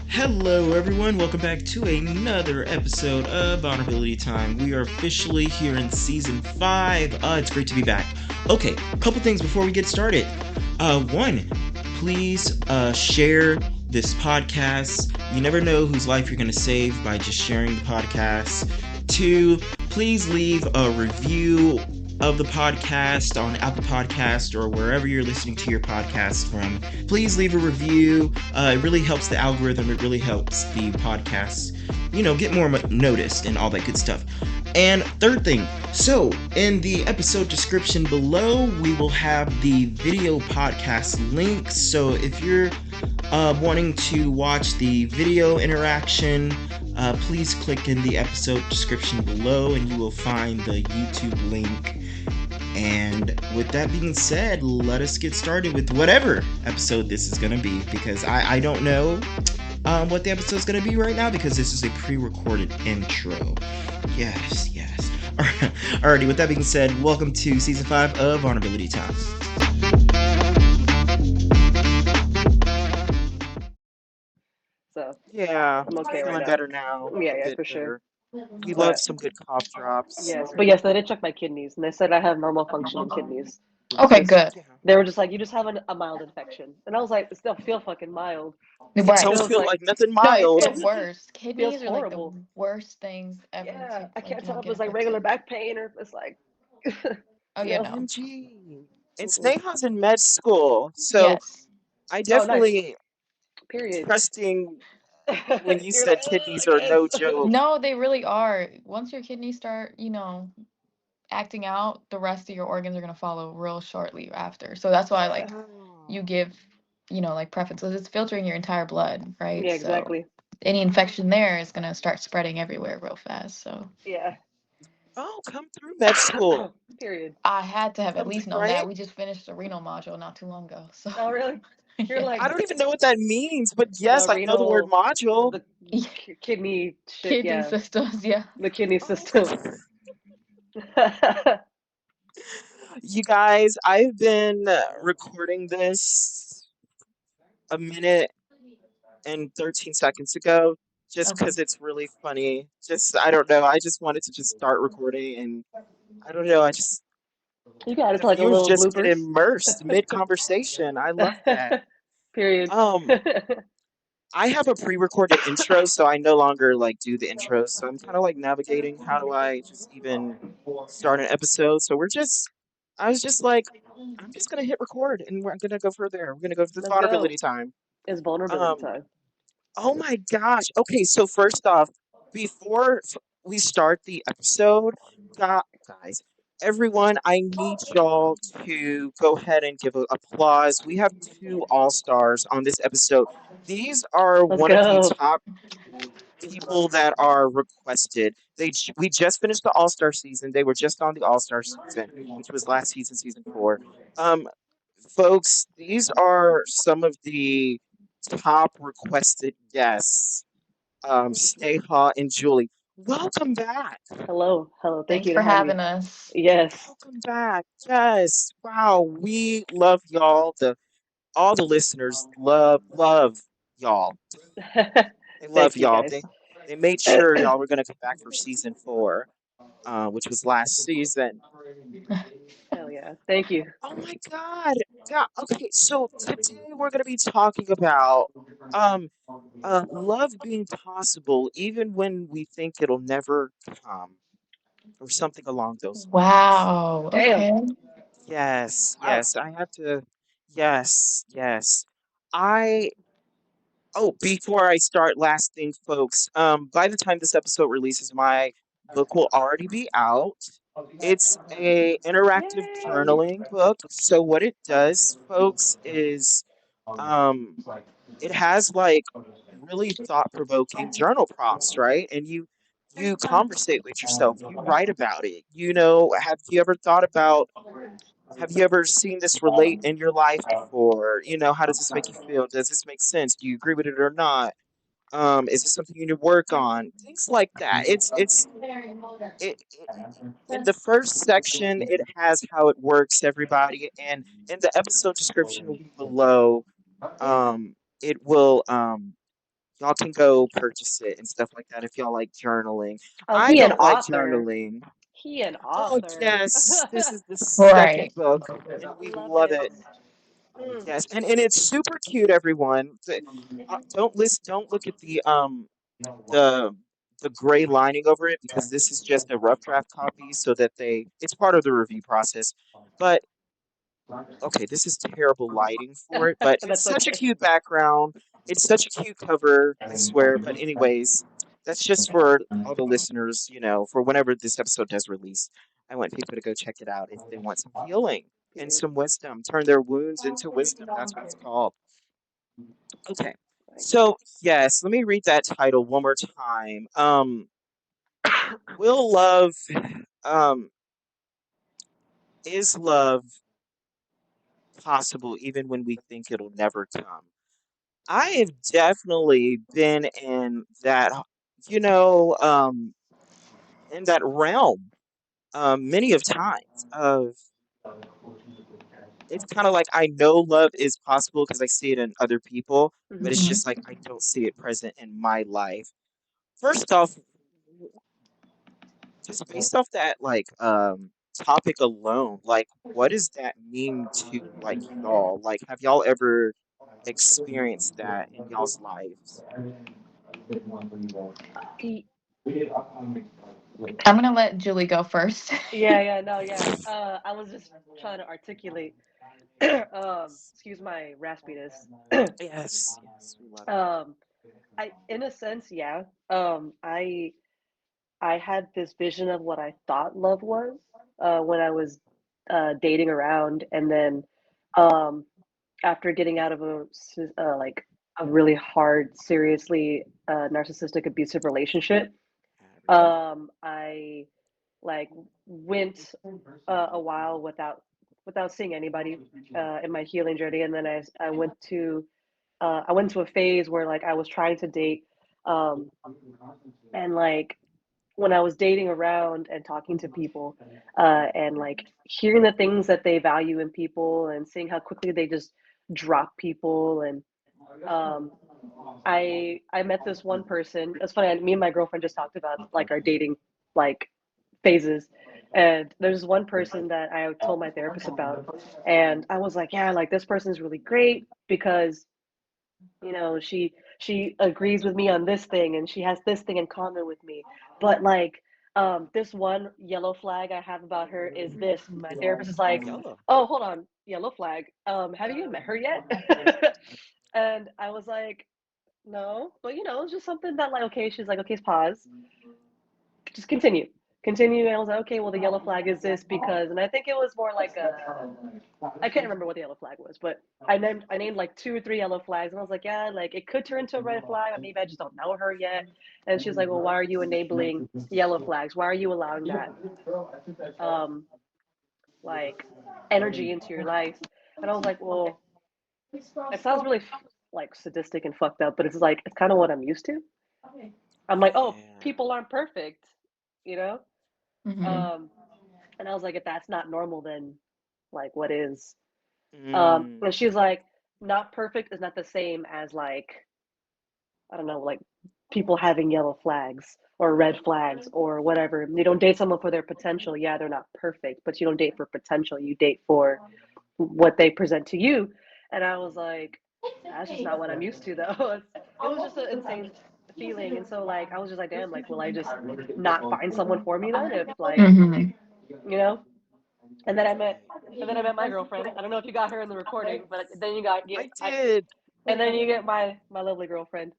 Hello, everyone. Welcome back to another episode of Vulnerability Time. We are officially here in season 5. It's great to be back. Okay, a couple things before we get started. One, please share this podcast. You never know whose life you're going to save by just sharing the podcast. Two, please leave a review of the podcast on Apple Podcast or wherever you're listening to your podcast from. Please leave a review. It really helps the algorithm. It really helps the podcast, get more noticed and all that good stuff. And third thing, so in the episode description below, we will have the video podcast link. So if you're wanting to watch the video interaction, please click in the episode description below and you will find the YouTube link. And with that being said, let us get started with whatever episode this is going to be, because I don't know what the episode is going to be right now, because this is a pre-recorded intro. Yes. Alrighty, with that being said, welcome to season 5 of Vulnerability Time. So Yeah, I'm okay feeling right now. better now. Yeah, A bit for sure. better. We love But some good cough drops. yes, they did check my kidneys and they said I have normal functioning kidneys. Okay, Just good. Yeah. they were just like, you just have a mild infection, and I was like, it still feel fucking mild. It Right. don't Feels feel like like nothing No, it mild. feels worse. feels Kidneys are like the horrible. worst things ever Yeah, to I can't you tell know, if get it's like regular infected. back pain or if it's like, Oh you yeah, know. no. OMG. And Mm-mm. Sneha's in med school, so Yes. I Oh, nice. definitely Period. trusting when you You're like, said kidneys are no joke. No, they really are. Once your kidneys start, acting out, the rest of your organs are gonna follow real shortly after. So that's why like you Oh. give, like preferences. It's filtering your entire blood, right? yeah, So exactly. any infection there is gonna start spreading everywhere real fast. So Yeah. Oh, come through med school. Period. I had to have at Come least through, known that. right? We just finished the renal module not too long ago. So Oh, really? You're yeah. like I don't even know what that means, but the yes, I know the word renal, module. the kidney shit. Kidney Yeah, systems, yeah. the kidney system. Oh. You guys, I've been recording this a minute and 13 seconds ago just Okay. because it's really funny. I don't know. I just wanted to just start recording, and I don't know. You got it's The like a viewers little just get bloopers. immersed mid-conversation. I love that. Period. Um, I have a pre-recorded intro, so I no longer like do the intros. So I'm kind of like navigating how do I just even start an episode. I was just like, I'm just gonna hit record and we're gonna go further. We're gonna go to the Let's go. vulnerability time. It's vulnerability Um, time. oh my gosh. Okay, so first off, before we start the episode, guys, everyone, I need y'all to go ahead and give applause. We have 2 all-stars on this episode. These are Let's one of the go. top people that are requested. We just finished the All-Star season. They were just on the All-Star season, which was last season, season 4. Um, folks, these are some of the top requested guests. Sneha and Julie. Welcome back. Hello. Thank Thanks you for to have me. having us. Yes. Welcome back. Yes. Wow. We love y'all. All the listeners love y'all. They love Thank you, y'all. guys. They made sure y'all were gonna come back for season 4, which was last season. Hell yeah. Thank you. Oh my God. Yeah. Okay. So today we're gonna be talking about um love being possible even when we think it'll never come, or something along those lines. Wow. Damn. Okay. Yes. Wow. Yes. I have to. Yes. Yes. I Oh, before I start, last thing, folks. By the time this episode releases, my book will already be out. It's a interactive Yay. journaling book. So what it does, folks, is um, it has like really thought-provoking journal prompts, right? And you conversate with yourself. You write about it. Have you ever thought about Have you ever seen this relate in your life before? How does this make you feel? Does this make sense? Do you agree with it or not? Is this something you need to work on? Things like that. It in the first section, it has how it works, everybody, and in the episode description will be below. It will y'all can go purchase it and stuff like that if y'all like journaling. Oh, I he an don't like author. journaling. He an Oh author. yes, this is the second Right. book, and we Love love it. it. Mm. Yes, and it's super cute, everyone. Don't look at the the gray lining over it because this is just a rough draft copy, so that it's part of the review process. But okay, this is terrible lighting for it, but it's That's such a okay. cute background. It's such a cute cover, I swear. But anyways, that's just for all the listeners, for whenever this episode does release. I want people to go check it out if they want some healing and some wisdom. Turn their wounds into wisdom. That's what it's called. Okay. Like, So, yes, let me read that title one more time. Will love um is love possible even when we think it'll never come? I have definitely been you know, um, in that realm, many of times of it's kind of like I know love is possible because I see it in other people, but mhm. it's just like I don't see it present in my life. First off, just based off that topic alone, like what does that mean to like y'all? Like have y'all ever experienced that in y'all's lives? Y- I'm gonna let Julie go first. Yeah, yeah, no, yeah. I was just trying to articulate. Excuse my raspiness. Yes, yes, we love it. um, in a sense, yeah. I had this vision of what I thought love was when I was dating around, and then um, after getting out of like a really hard, seriously narcissistic, abusive relationship, Everybody. I like went a while without seeing anybody in my healing journey, and then I went to a phase where like I was trying to date, um, and like when I was dating around and talking to people, and like hearing the things that they value in people and seeing how quickly they just drop people, and um, I met this one person. It's funny. Me and my girlfriend just talked about like our dating like phases, and there's one person that I told my therapist about, and I was like, yeah, like this person is really great because she agrees with me on this thing and she has this thing in common with me, but like this one yellow flag I have about her is this. My therapist is like, Yellow. oh, hold on, yellow flag, have you met her yet? And I was like, no, but it's just something that like, okay, she's like, okay, pause, just continue. And I was like, okay, well, the yellow flag is this because, and I think it was more like I can't remember what the yellow flag was, but I named like two or three yellow flags, and I was like, yeah, like it could turn into a red flag, or maybe I just don't know her yet. And she's like, well, why are you enabling yellow flags? Why are you allowing that um like energy into your life? And I was like, well, it sounds really like sadistic and fucked up, but it's like it's kind of what I'm used to. I'm like, oh, Yeah. people aren't perfect, you know. Hmm. Um, and I was like, if that's not normal, then like what is? Mm. And she's like, not perfect is not the same as like, I don't know, like people having yellow flags or red flags or whatever. You don't date someone for their potential. Yeah, they're not perfect, but you don't date for potential. You date for what they present to you. And I was like, that's just not what I'm used to, though. It was just an insane feeling. And so, like, I was just like, damn, like, will I just not find someone for me then if, like, Hmm. you know? And then I met, Right. and then I met my girlfriend. I don't know if you got her in the recording, but then you got get I did. and then you get my lovely girlfriend,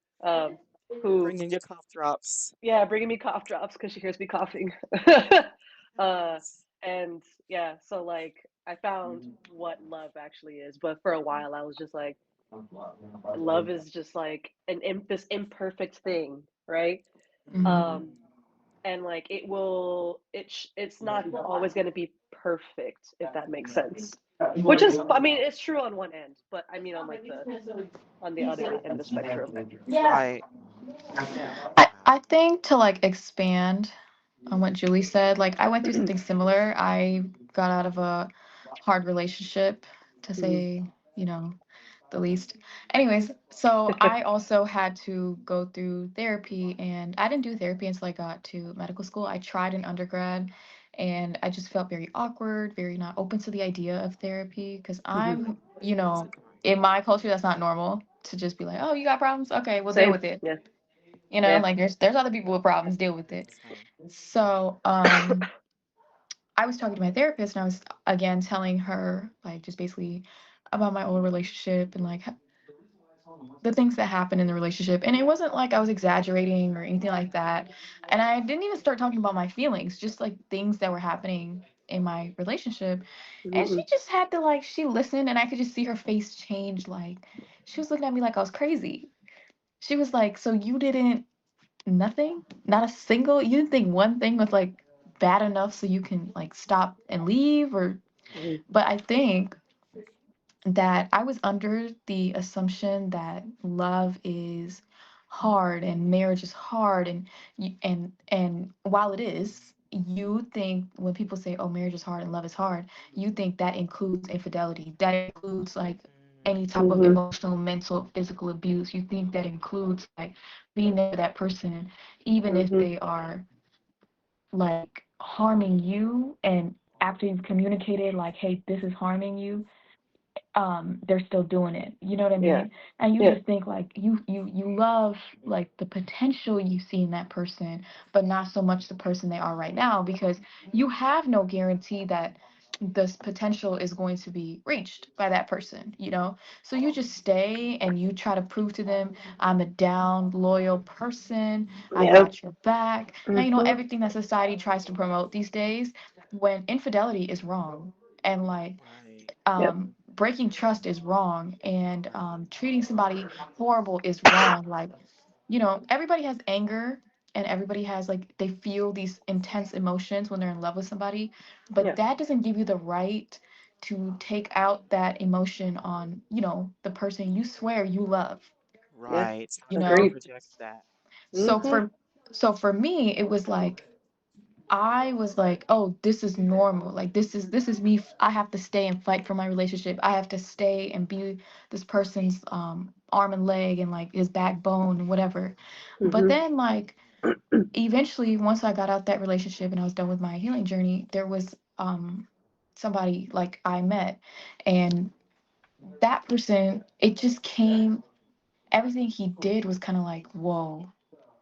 who, Bringing your cough drops. yeah, bringing me cough drops because she hears me coughing. uh, Yes. and yeah, so like I found what love actually is, but for a while I was just like, love is just like this imperfect thing, right? Hmm. Um, and like it's not always going to be perfect, if that makes sense. Which is, I mean, it's true on one end, but I mean on like the on the other end of the spectrum. Right. I think to like expand on what Julie said, like I went through something similar. I got out of a hard relationship, to Mhm. say, you know, the least. Anyways, so I also had to go through therapy, and I didn't do therapy until I got to medical school. I tried in undergrad, and I just felt very awkward, very not open to the idea of therapy because Mhm. I'm, in my culture, that's not normal to just be like, oh, you got problems? Okay, we'll deal Same. with it. Yeah. You know, Yeah. like there's other people with problems, deal with it. Same. So, I was talking to my therapist and I was again telling her like just basically about my old relationship and like the things that happened in the relationship. And it wasn't like I was exaggerating or anything like that. And I didn't even start talking about my feelings, just like things that were happening in my relationship. And she Mhm. just had to like she listened and I could just see her face change. Like she was looking at me like I was crazy. She was like, so you didn't nothing? Not a single? You didn't think one thing was like bad enough so you can like stop and leave? Or Mhm. but I think that I was under the assumption that love is hard and marriage is hard, and while it is, you think when people say, oh, marriage is hard and love is hard, you think that includes infidelity, that includes like any type of Mhm. emotional, mental, physical abuse. You think that includes like being there for that person even if Mhm. they are like harming you, and after you've communicated like, hey, this is harming you, they're still doing it. You know what I Yeah. mean? And you Yeah. just think like you love like the potential you see in that person, but not so much the person they are right now, because you have no guarantee that this potential is going to be reached by that person. So you just stay and you try to prove to them, I'm a down loyal person, I Yeah. got your back, and Mhm. everything that society tries to promote these days, when infidelity is wrong. And like Right. Yep. breaking trust is wrong, and treating somebody horrible is wrong. Like, everybody has anger, and everybody has like they feel these intense emotions when they're in love with somebody, but Yeah. that doesn't give you the right to take out that emotion on the person you swear you love. Yeah. Right. you Never know Agreed. project that. so Mhm. for so for me it was like I was like, oh, this is normal. Like this is me. I have to stay and fight for my relationship. I have to stay and be this person's arm and leg and like his backbone and whatever. But Mhm. then like eventually once I got out that relationship and I was done with my healing journey, there was somebody like I met, and that person, it just came, everything he did was kind of like, whoa,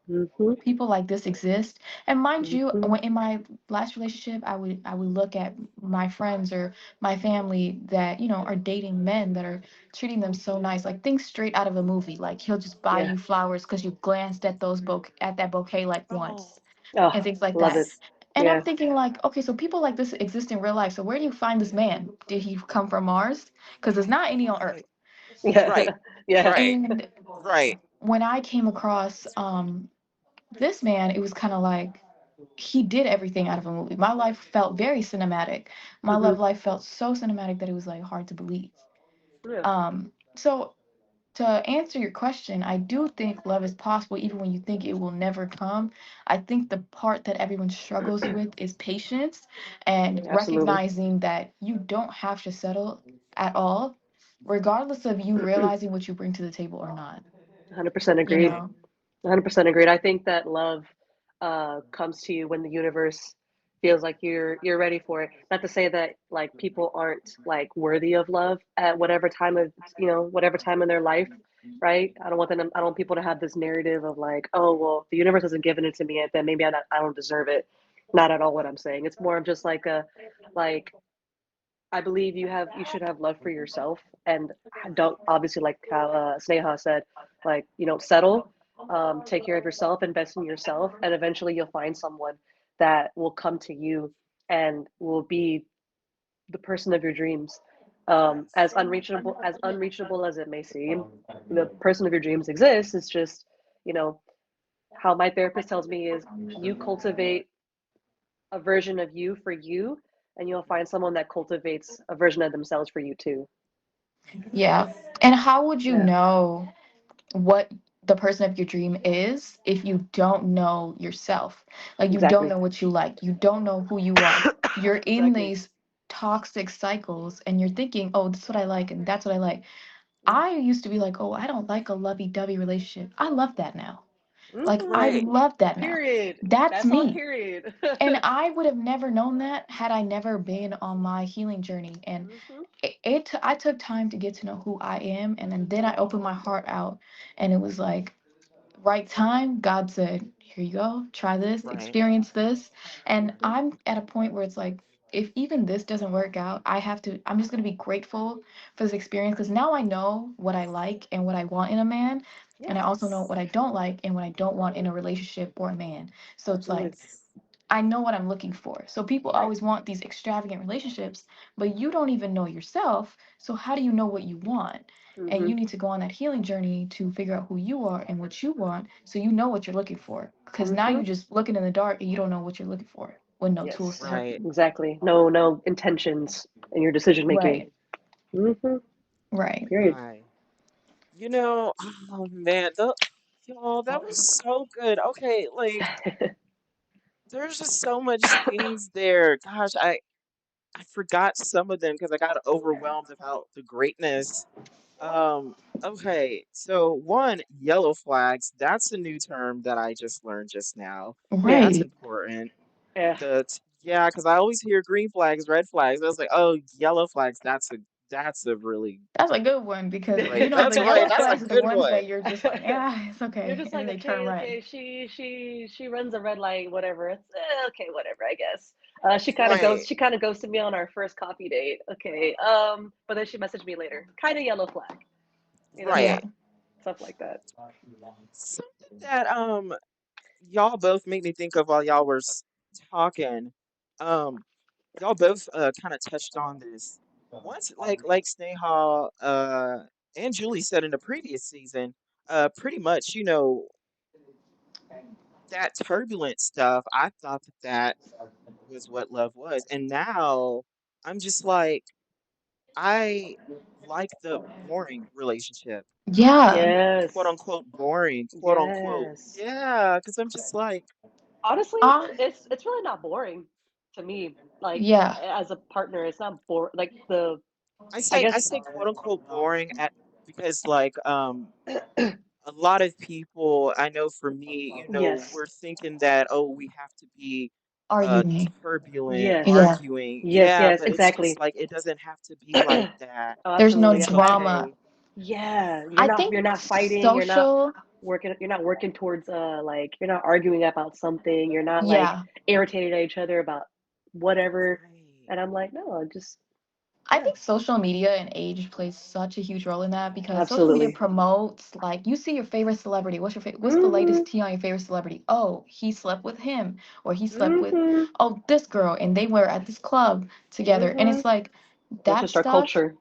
Mhm. people like this exist. And mind you, Mhm. when in my last relationship, I would look at my friends or my family that are dating men that are treating them so nice, like things straight out of a movie. Like he'll just buy Yeah. you flowers because you glanced at that bouquet like Oh, once, Oh, and things like love that. it. And I'm Yeah. thinking like, okay, so people like this exist in real life. So where do you find this man? Did he come from Mars? Because there's not any on Earth. right. Yeah. Right. Yeah. Right. And Right. when I came across this man, it was kind of like he did everything out of a movie. My life felt very cinematic. My Mhm. love life felt so cinematic that it was like hard to believe. Yeah. So to answer your question, I do think love is possible even when you think it will never come. I think the part that everyone struggles with is patience and Absolutely. recognizing that you don't have to settle at all, regardless of you realizing what you bring to the table or not. 100% You agreed. Right. know? 100% agreed. I think that love comes to you when the universe feels like you're ready for it. Not to say that like people aren't like worthy of love at whatever time of whatever time in their life, right? I don't want people to have this narrative of like, oh well, the universe hasn't given it to me yet, then maybe I don't deserve it. Not at all what I'm saying. It's more of just like a like I believe you should have love for yourself and don't obviously like how Sneha said, like, settle, take care of yourself, invest in yourself, and eventually you'll find someone that will come to you and will be the person of your dreams. As unreachable as it may seem, the person of your dreams exists. It's just, you know, how my therapist tells me is you cultivate a version of you for you and you'll find someone that cultivates a version of themselves for you too. Yeah. And how would you Yeah, know what the person of your dream is if you don't know yourself? Like you don't exactly. know what you like. You don't know who you are. You're in Exactly. these toxic cycles and you're thinking, "Oh, this is what I like and that's what I like." I used to be like, "Oh, I don't like a lovey-dovey relationship." I love that now. Like I Mm-hmm. Right. love that now. Period. That's That's on me. period. And I would have never known that had I never been on my healing journey. And Hmm. I took time to get to know who I am, and then I opened my heart out, and it was like right time. God said, "Here you go. Try this. Right. Experience this." And Hmm. I'm at a point where it's like, if even this doesn't work out, I have to. I'm just gonna be grateful for this experience because now I know what I like and what I want in a man, and I also know Yes, what I don't like and what I don't want in a relationship or a man. So it's like absolutely. Yes. I know what I'm looking for. So people Right. always want these extravagant relationships, but you don't even know yourself. So how do you know what you want? And Hmm. you need to go on that healing journey to figure out who you are and what you want so you know what you're looking for. Because now Hmm. you're just looking in the dark and you don't know what you're looking for with no tools to Yes, help Right. you. exactly. No, no intentions in your decision making. Right. Hmm. Right. Period. Right. Oh man, y'all, that was so good. Okay, like there's just so much things there. Gosh, I forgot some of them because I got overwhelmed about the greatness. Um, okay, so one, yellow flags, that's a new term that I just learned just now. Yeah, That's Right. important. yeah. Yeah, because I always hear green flags, red flags. I was like, oh, yellow flags, that's a really That's a good one because great. the That's right. yellow That's a flags are the good ones one. that you're just like, yeah, it's You're okay. just And then like, they turn okay, red. okay, she runs a red light, whatever. It's okay, whatever, I guess. Right. She kind of ghosted me on our first coffee date. Okay, but then she messaged me later. Kind of yellow flag, you know, Yeah. Right. stuff like that. Something that y'all both make me think of while y'all were talking. Um, y'all both kind of touched on this. Once, like Sneha and Julie said in the previous season, pretty much, that turbulent stuff. I thought that was what love was, and now I'm just like I like the boring relationship. Yeah. Quote Yes, unquote boring, quote unquote. yes. Yeah, because I'm just like Honestly, Ah, it's really not boring to me. Like yeah. as a partner, it's not boring. Like the I I guess say quote unquote boring at because a lot of people I know for me, yes, we're thinking that oh we have to be Arguing. turbulent, Yeah. yes, arguing. yes, Yeah, yes, but it's just exactly. like it doesn't have to be like that. Oh, There's no absolutely. It's drama. okay. Yeah, I think you're not fighting, social, you're not working towards like you're not arguing about something, you're not like yeah. irritated at each other about whatever. Right. And I'm like, no, just I yeah, think social media and age plays such a huge role in that because social media absolutely. promotes like you see your favorite celebrity. What's the latest Mhm. tea on your favorite celebrity? Oh, he slept with him or he slept with Mhm. this girl and they were at this club together. And Mhm. it's like That's that just our stuff. culture.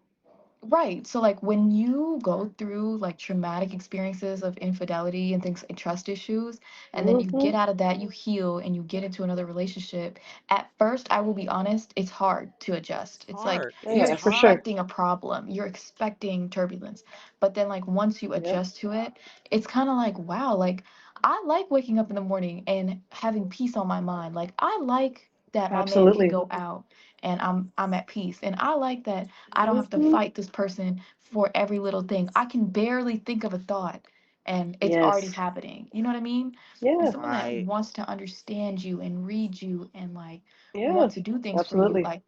Right. So like when you go through like traumatic experiences of infidelity and things and trust issues, and then you Mhm. get out of that, you heal and you get into another relationship. At first, I will be honest, it's hard to It's adjust. It's like hard. Oh you're It's yeah, for hard. sure. expecting a problem, you're expecting turbulence. But then like once you Yep. adjust to it, it's kind of like, wow, like I like waking up in the morning and having peace on my mind. Like I like that my man can Absolutely. go out and I'm at peace. And I like that I don't have to Mhm. fight this person for every little thing. I can barely think of a thought and it's already Yes. happening. You know what I mean? And Yeah. someone that Right. wants to understand you and read you and like Yeah. want to do things for you, Absolutely. like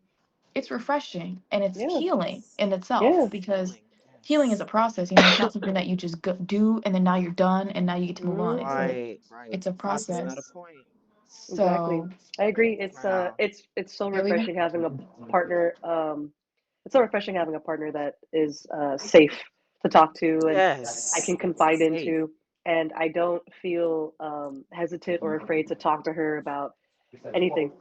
it's refreshing and it's Yeah. healing Yes. in itself Yeah. It's because healing. healing is Yes. a process. It's not something that you just do and then now you're done and now you get to move on. Mhm. Right. Right. It's It's a a process, not a process. point. Exactly. So I agree. Wow. It's so you're leaving? refreshing having a partner. It's so refreshing having a partner that is safe to talk to and I Yes. can confide Safe. into, and I don't feel hesitant or afraid to talk to her about anything.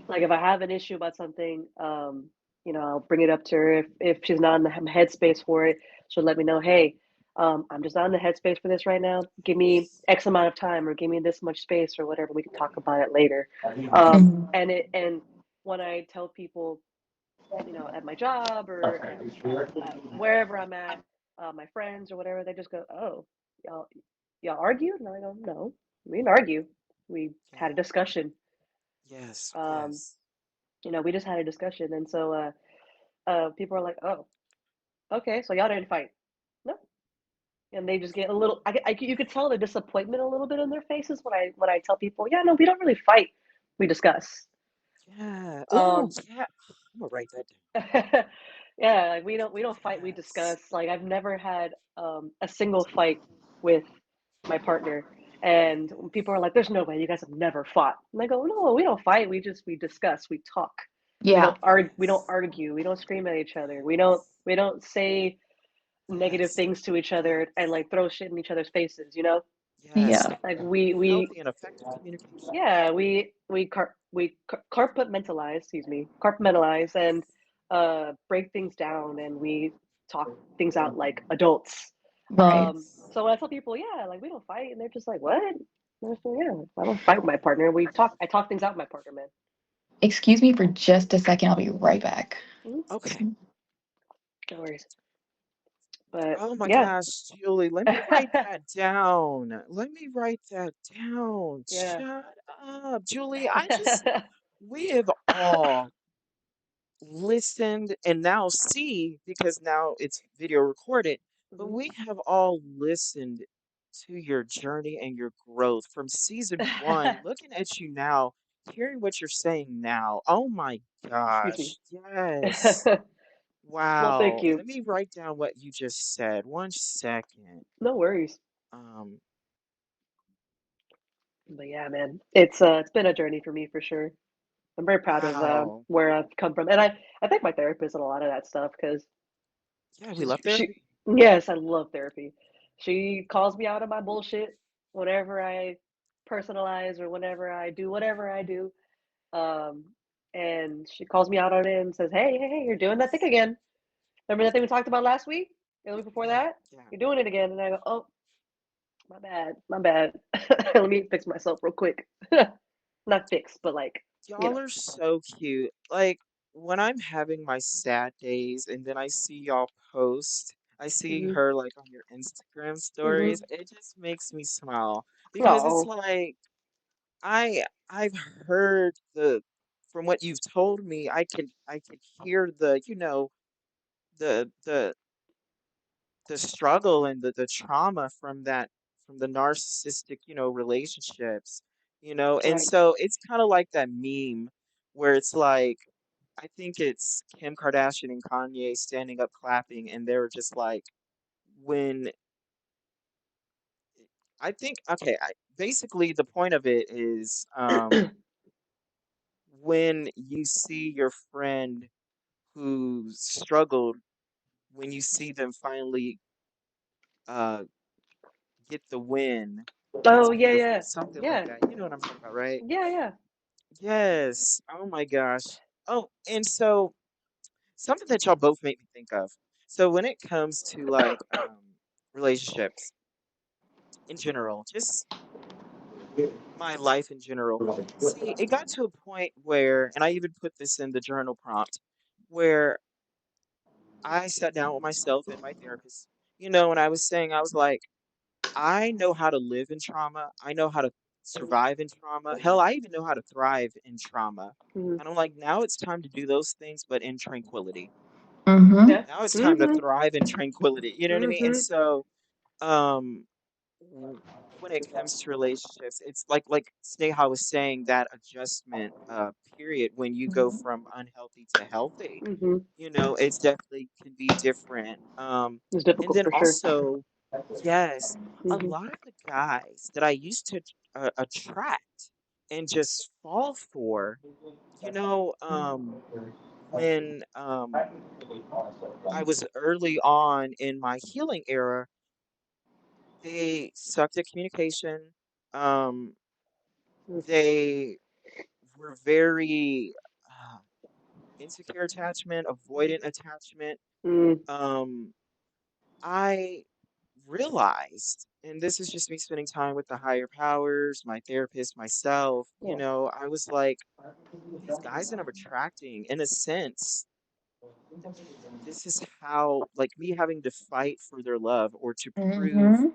Like if I have an issue about something, I'll bring it up to her. If she's not in the headspace for it, she'll let me know. Hey, I'm just not in the headspace for this right now. Give me X amount of time, or give me this much space, or whatever. We can talk about it later. Mhm. And when I tell people, at my job or at wherever I'm at, my friends or whatever, they just go, "Oh, y'all, y'all argued?" And I go, "No, we didn't argue. We had a Yeah. discussion. Yes. Um, Yes. we just had a discussion." And so, people are like, "Oh, okay, so y'all didn't fight?" No, and they just get a little. You could tell the disappointment a little bit in their faces when I tell people, "Yeah, no, we don't really fight. We discuss." Yeah. Oh, Um, yeah. I'm gonna write that down. yeah, like we don't fight, we Yes. discuss. Like I've never had a single fight with my partner. And when people are like, "There's no way you guys have never fought." And I go, "No, we don't fight. We discuss. We talk. Yeah. We don't Yes. argue. We don't scream at each other. We don't say negative Yes. things to each other and like throw shit in each other's faces. Yes. Yeah. Like we Healthy and effective communication. yeah, we compartmentalize and break things down, and we talk things out like adults. Right. Yes. So when I tell people, yeah, like we don't fight, and they're just like, "What?" And I say, yeah, I don't fight with my partner. I talk things out with my partner, man. Excuse me for just a second. I'll be right back. Mhm. Okay. No worries. But Oh my yeah, gosh, Julie, let me write that down. Let me write that down. yeah. Shut up. Julie, we have all listened and now see because now it's video recorded, but Mhm. we have all listened to your journey and your growth from season one, looking at you now, hearing what you're saying now. Oh my Excuse me. gosh. Yes. Well, thank Wow. you. Let me write down what you just said. One second. No worries. Um, But yeah, man, it's been a journey for me for sure. I'm very proud of wow. where I've come from, and I thank my therapist and a lot of that stuff because Yeah, we she's love she therapy. yes, I love therapy. She calls me out on my bullshit whenever I personalize or whenever I do whatever I do. Um, and she calls me out on it and says, "Hey, hey, hey, you're doing that thing again. Remember that thing we talked about last week? The week before Yeah, that? yeah. You're doing it again." And I go, "Oh, my bad, my bad. Let me fix myself real quick." Not fix, but like, you Y'all know. are so cute. Like when I'm having my sad days and then I see y'all post, I see Mhm. her like on your Instagram stories, Mhm. it just makes me smile because it's Oh, like I've heard the from what you've told me, I could hear the the struggle and the trauma from that from the narcissistic relationships and right. so it's kind of like that meme where it's like I think it's Kim Kardashian and Kanye standing up clapping and they were just like when I think okay basically the point of it is when you see your friend who struggled when you see them finally uh get the win. It's Oh, yeah, beautiful. yeah. Something like Yeah. that. You know what I'm talking about, right? Yeah, yeah. Yes. Oh my gosh. Oh, and so something that y'all both make me think of. So when it comes to like relationships in general, just my life in general. See, it got to a point where, and I even put this in the journal prompt, where I sat down with myself and my therapist, and I was saying, I was like, I know how to live in trauma. I know how to survive in trauma. Hell, I even know how to thrive in trauma. Mhm. And I'm like, now it's time to do those things, but in tranquility. Mm-hmm. Yeah. Now it's time to Mhm. thrive in tranquility. You know what I mean? And Mhm. so, um, w- when it comes to relationships, it's like Sneha was saying that adjustment period when you go from unhealthy to healthy. Mhm. It's definitely can be different. It's And difficult then for sure. also, yes, a Mhm. lot of the guys that I used to attract and just fall for, you know, um, when I was early on in my healing era, they sucked at communication. Um, they were very uh, insecure attachment, avoidant attachment. Mhm. Um, I realized, and this is just me spending time with the higher powers, my therapist, myself, Yeah. I was like, these guys that I'm attracting, in a sense, this is how, like me having to fight for their love or to prove Mhm.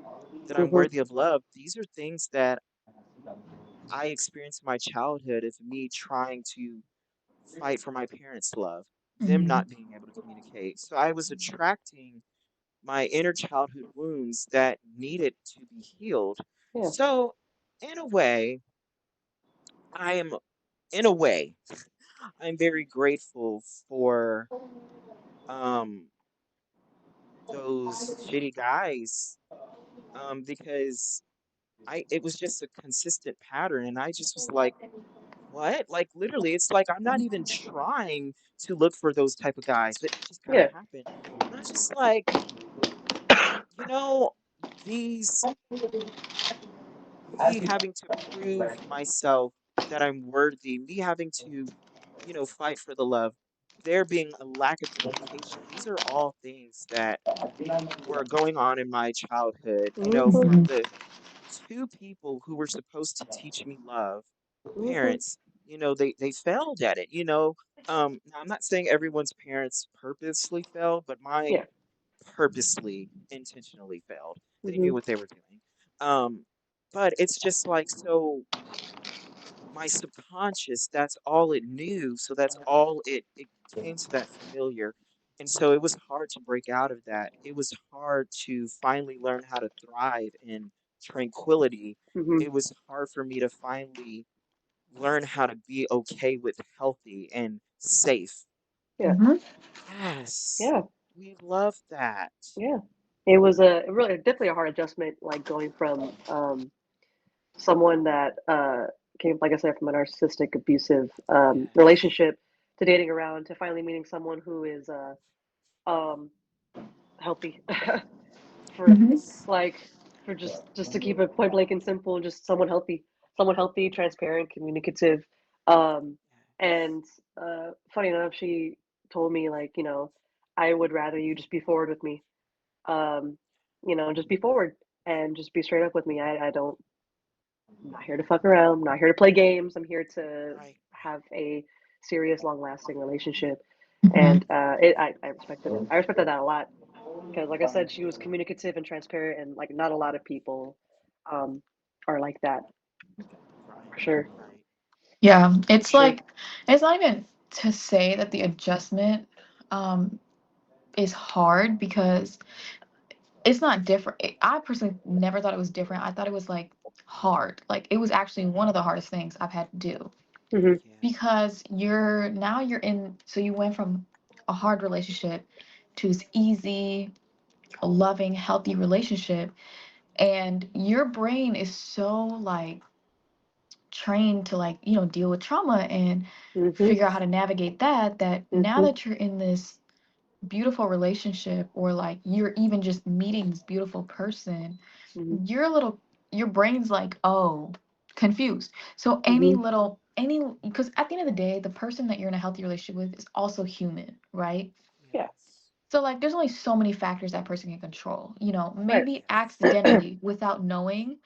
that I'm Mhm. worthy of love. These are things that I experienced in my childhood of me trying to fight for my parents' love, them Mhm. not being able to communicate. So I was attracting my inner childhood wounds that needed to be healed. Yeah. So, in a way, I am, in a way, I'm very grateful for um those shitty guys because it was just a consistent pattern and I just was like, what? Like literally, it's like I'm not even trying to look for those type of guys, but it just kind of Yeah. happened. And I was just like, you know, these me having to prove myself that I'm worthy, me having to, fight for the love, there being a lack of communication. These are all things that were going on in my childhood, Mhm. from Mhm. the two people who were supposed to teach me love, Mhm. parents, they failed at it, Now I'm not saying everyone's parents purposely failed, but Yeah. mine purposely, intentionally failed. They knew Mhm. what they were doing. Um, but it's just like, so my subconscious, that's all it knew. So that's all it came to that familiar. And so it was hard to break out of that. It was hard to finally learn how to thrive in tranquility. Mhm. It was hard for me to finally learn how to be okay with healthy and safe. Yeah. Mhm. Yes, Yeah. we love that. Yeah. It was a really definitely a hard adjustment, like going from someone that came, like I said, from a narcissistic, abusive Yes, relationship to dating around to finally meeting someone who is um, healthy for Mhm. yes, like for just to keep it point blank and simple, just someone healthy, transparent, communicative, um, yes, and funny enough, she told me like, I would rather you just be forward with me, um, just be forward and just be straight up with me. I don't I'm not here to fuck around. I'm not here to play games. I'm here to right, have a serious, long-lasting relationship. Mhm. And I respected it. I respected that a lot because, like I said, she was communicative and transparent, and like not a lot of people um, are like that right, for sure, right. Yeah, for it's sure. like it's not even to say that the adjustment um is hard because it's not different. I personally never thought it was different. I thought it was like hard. Like it was actually one of the hardest things I've had to do Hmm. Yeah, because you're in, so you went from a hard relationship to this easy, loving, healthy relationship, and your brain is so like trained to like, deal with trauma and Hmm. figure out how to navigate that now Hmm. that you're in this beautiful relationship, or like you're even just meeting this beautiful person, Hmm. your little your brain's like, oh, confused. So any Hmm. little any because at the end of the day, the person that you're in a healthy relationship with is also human, right? Yeah. yes, So like there's only so many factors that person can control. Right. Maybe accidentally, without knowing,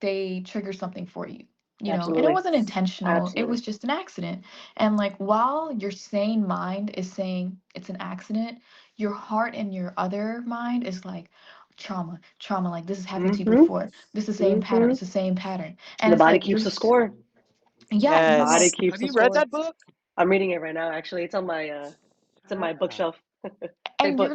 they trigger something for you, and it Absolutely. wasn't yes, intentional. It Absolutely. was just an accident. And like while your sane mind is saying it's an accident, your heart and your other mind is like trauma, trauma, like this has happened to you Hmm. before. yes, This is the same pattern. Hmm. It's the same pattern. And The it's body like keeps the score. yeah, The body yes. keeps Have the you read score. that book? I'm reading it right now. Actually, it's in Shut my up. bookshelf. Same and book.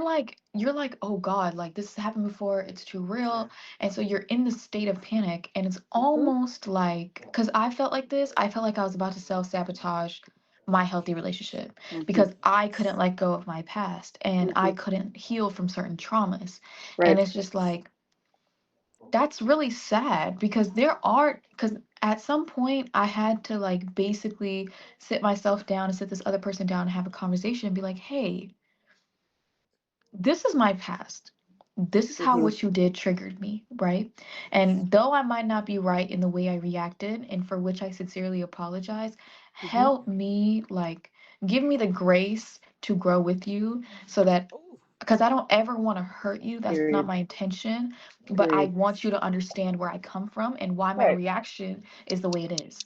you're like, oh God, like this has happened before, it's too Yeah. real. And so you're in this state of panic, and it's Hmm. almost like, because I felt like this, I felt like I was about to self-sabotage my healthy relationship Hmm. because I couldn't Yes. let go of my past and I Hmm. couldn't heal from certain traumas. And Right. it's just like, that's really sad because because at some point I had to like basically sit myself down and sit this other person down and have a conversation and be like, hey, this is my past. This is how Hmm. what you did triggered me, right? And though I might not be right in the way I reacted, and for which I sincerely apologize, Hmm. help me, like, give me the grace to grow with you so that Oh. because I don't ever want to hurt you. That's not my Period. intention. But I Period. want you to understand where I come from and why my Right. reaction is the way it is.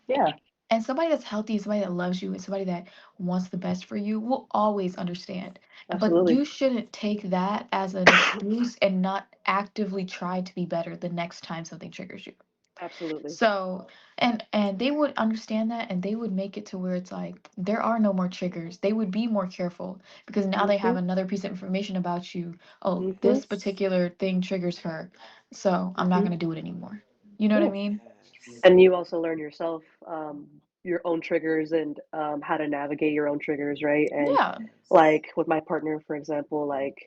Yeah. And somebody that's healthy, somebody that loves you, and somebody that wants the best for you will always understand. But Absolutely. you shouldn't take that as an excuse and not actively try to be better the next time something triggers you. Absolutely. So, and they would understand that and they would make it to where it's like there are no more triggers. They would be more careful because now they have Mhm. another piece of information about you. Oh, Mhm. this particular thing triggers her. So, I'm not Mhm. going to do it anymore. You know what I Yeah. mean? Yes. And you also learn yourself your own triggers and how to navigate your own triggers, right? And Yeah. like with my partner, for example, like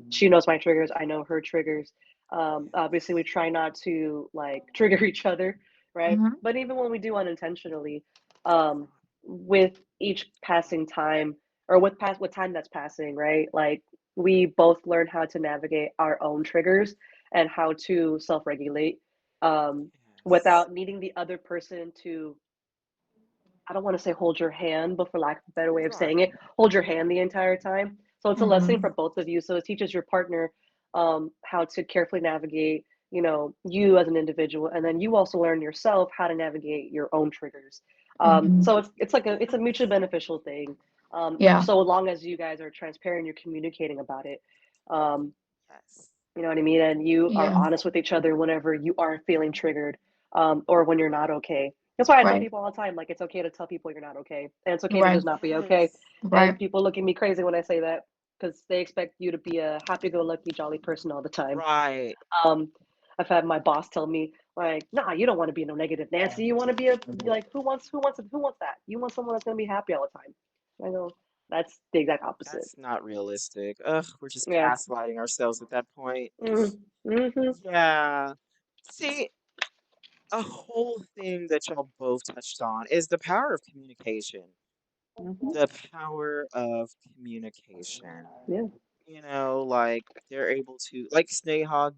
she knows my triggers, I know her triggers. Obviously, we try not to like trigger each other, right? Mhm. But even when we do unintentionally, um, with each passing time or with time that's passing, right? Like we both learn how to navigate our own triggers and how to self-regulate. Um, Yes. without needing the other person to, I don't want to say hold your hand, but for lack of a better way of saying it, Right. hold your hand the entire time. So it's a lesson for Mhm. both of you. So it teaches your partner how to carefully navigate, you as an individual, and then you also learn yourself how to navigate your own triggers. Mhm. So it's a mutually beneficial thing. Yeah. So long as you guys are transparent, you're communicating about it. Um, Yes. you know what I mean? And you are Yeah. honest with each other whenever you are feeling triggered, or when you're not okay. That's why I tell Right. people all the time, like it's okay to tell people you're not okay, and it's okay to Right. just not be okay. Yes. And Right. people look at me crazy when I say that because they expect you to be a happy-go-lucky, jolly person all the time. Right. Um, I've had my boss tell me like, "Nah, you don't want to be no negative Nancy. You want to be a like who wants that? You want someone that's gonna be happy all the time." I go, that's the exact opposite. That's not realistic. Ugh, we're just Yeah. gaslighting ourselves at that point. Mm-hmm. Yeah. See, a whole thing that y'all both touched on is the power of communication. Mm-hmm. The power of communication. Yeah. Like they're able to, like Sneha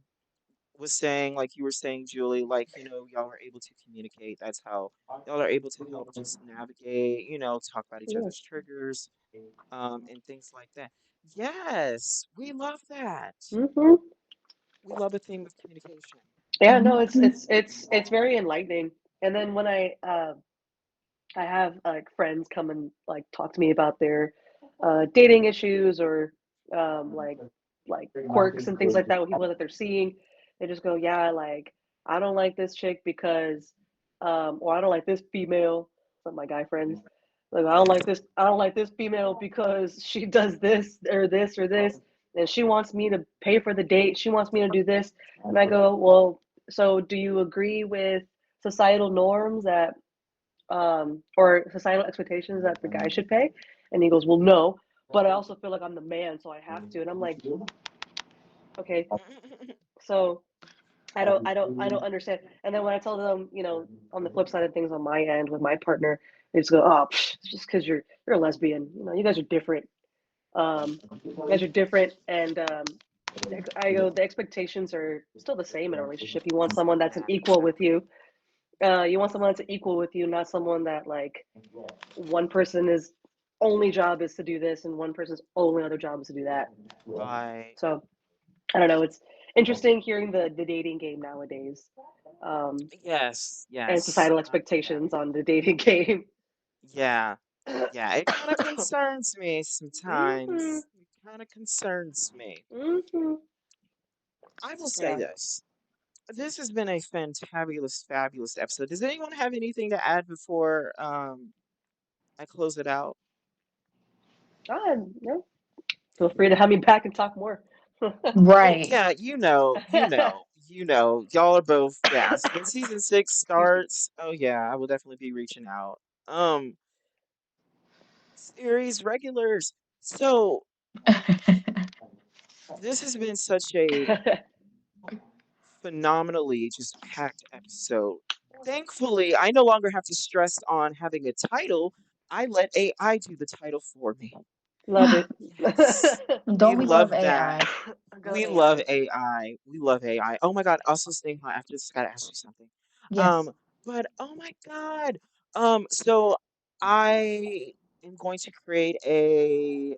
was saying, like you were saying, Julie, like, y'all are able to communicate. That's how y'all are able to help just navigate, talk about each Yeah. other's triggers, and things like that. Yes, we love that. Mm-hmm. We love a theme of communication. Yeah, no, it's Mhm. it's it's it's very enlightening. And then when I have like friends come and like talk to me about their dating issues or like quirks and things like that with people that they're seeing, they just go, yeah, like I don't like this chick because or I don't like this female, some of my guy friends. Like I don't like this female because she does this or this and she wants me to pay for the date. She wants me to do this. And I go, well, so do you agree with societal norms that or societal expectations that the guy should pay? And he goes, well, no, but I also feel like I'm the man, so I have to. And I'm like, okay, so I don't understand. And then when I tell them, on the flip side of things on my end with my partner, they just go, oh, it's just because you're a lesbian. You guys are different. You guys are different, and I go, the expectations are still the same in a relationship. You want someone that's an equal with Exactly. you. You want someone that's equal with you, not someone that like one person is only job is to do this and one person's only other job is to do that. Right. So I don't know. It's interesting hearing the dating game nowadays, um, Yes, and yes. societal Yeah. expectations on the dating game. Yeah. Yeah, it kind of concerns me Hmm. sometimes. It kind of concerns me. Hmm. I will say Yeah. this. This has been a fantabulous, fabulous episode. Does anyone have anything to add before I close it out? Yeah. Feel free to have me back and talk more. Oh, Right. yeah, y'all are both, yes. When season six Excuse me. starts, oh yeah, I will definitely be reaching out. Um, Series regulars. So this has been such a phenomenally just packed episode. Thankfully, I no longer have to stress on having a title. I let AI do the title for me. Love it. Yes, we Don't we love love that. AI? Go We love AI. AI. We love AI. Oh my God. Also, Sneha, after this, I gotta ask you something. Yes. Um, but oh my God. So I am going to create a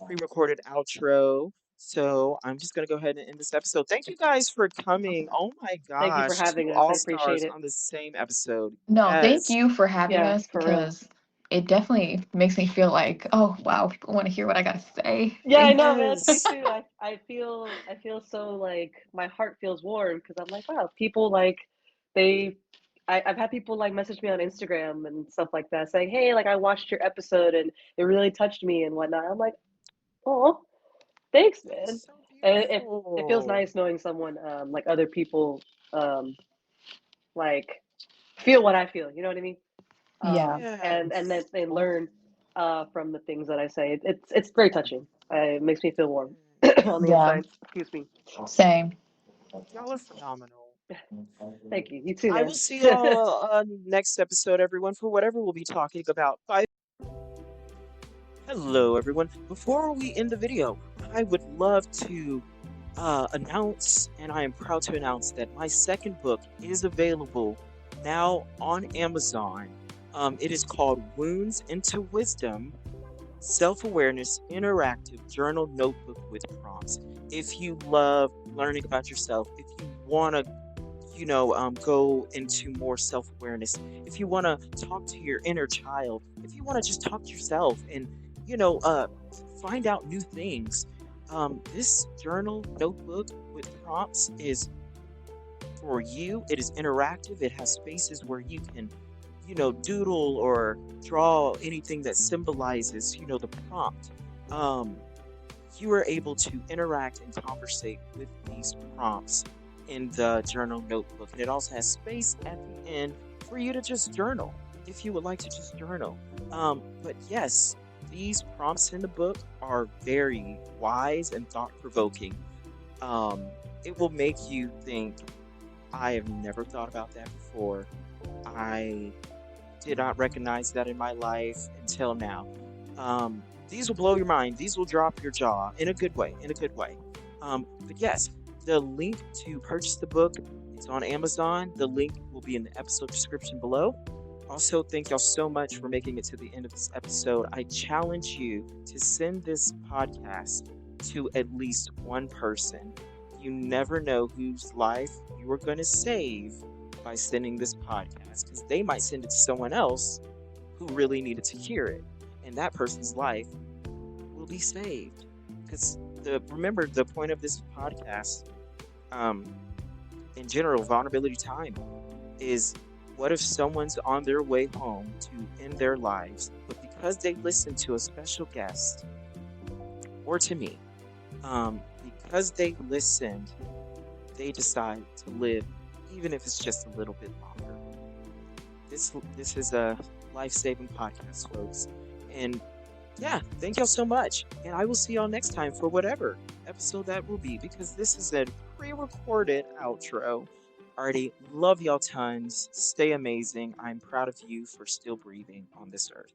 pre-recorded outro. So I'm just gonna go ahead and end this episode. Thank you guys for coming. Oh my Thank you for gosh, two having us. I all appreciate stars it. on the same episode. No, thank Yes. you for having Yeah, us for real. because it definitely makes me feel like, oh wow, people want to hear what I gotta say. Yeah, I Thank know, man. Me Yes. too. I feel so like my heart feels warm because I'm like, wow, people like they. I've had people like message me on Instagram and stuff like that, saying, "Hey, like I watched your episode and it really touched me and whatnot." I'm like, "Oh, thanks, That is man." so And it feels beautiful. nice knowing someone like other people like feel what I feel. You know what I mean? Yeah, And then Yes. they learn from the things that I say. It's very touching. It makes me feel warm on the yeah, inside. Excuse me. same. Y'all are phenomenal. Thank you. You too, I will man. see y'all next episode, everyone, for whatever we'll be talking about. Bye. Hello, everyone. Before we end the video, I would love to announce, and I am proud to announce that my second book is available now on Amazon. It is called Wounds into Wisdom: Self-Awareness Interactive Journal Notebook with Prompts. If you love learning about yourself, if you want to go into more self-awareness, if you want to talk to your inner child, if you want to just talk to yourself and you know uh find out new things, this journal notebook with prompts is for you. It is interactive. It has spaces where you can doodle or draw anything that symbolizes the prompt. um you are able to interact and conversate with these prompts in the journal notebook. And it also has space at the end for you to just journal if you would like to just journal. But yes, these prompts in the book are very wise and thought provoking. Um, it will make you think, I have never thought about that before. I did not recognize that in my life until now. These will blow your mind. These will drop your jaw in a good way. In a good way. But yes, the link to purchase the book is on Amazon. The link will be in the episode description below. Also, thank y'all so much for making it to the end of this episode. I challenge you to send this podcast to at least one person. You never know whose life you are going to save by sending this podcast, because they might send it to someone else who really needed to hear it, and that person's life will be saved. Because remember, the point of this podcast, um, in general, vulnerability time, is what if someone's on their way home to end their lives, but because they listened to a special guest or to me, because they listened, they decide to live, even if it's just a little bit longer. This is a life-saving podcast, folks. And yeah, thank y'all so much. And I will see y'all next time for whatever episode that will be, because this is a pre-recorded outro. Already love y'all tons. Stay amazing. I'm proud of you for still breathing on this earth.